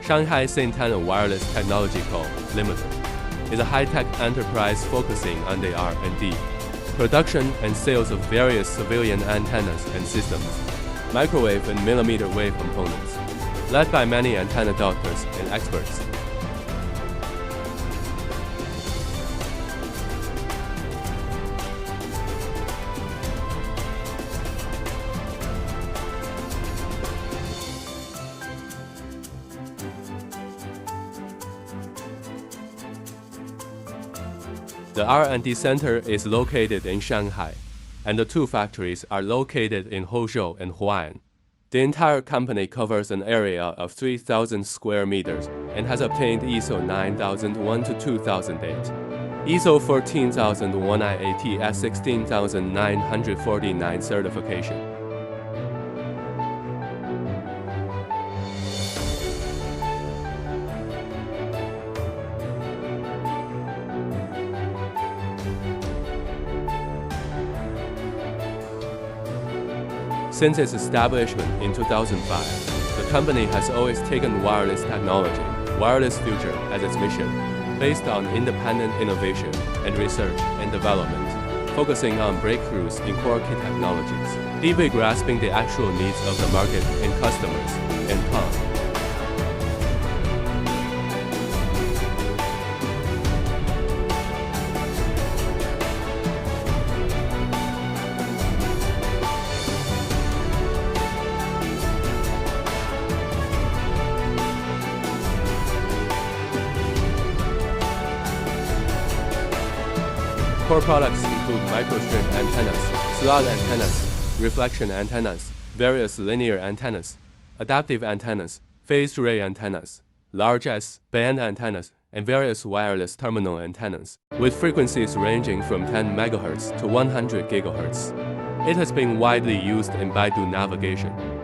Shanghai Saintenna Wireless Technology Co. Limited is a high-tech enterprise focusing on the R&D, production and sales of various civilian antennas and systems, microwave and millimeter wave components, led by many antenna doctors and experts. The R&D center is located in Shanghai, and the two factories are located in Huzhou and Huai'an. The entire company covers an area of 3,000 square meters and has obtained ISO 9001 to 2008, ISO 14001 IATF16949 certification. Since its establishment in 2005, the company has always taken wireless technology, wireless future as its mission, based on independent innovation and research and development, focusing on breakthroughs in core key technologies, deeply grasping the actual needs of the market and customers, and Core products include microstrip antennas, slot antennas, reflection antennas, various linear antennas, adaptive antennas, phased array antennas, large S-band antennas, and various wireless terminal antennas, with frequencies ranging from 10 MHz to 100 GHz. It has been widely used in Baidu navigation,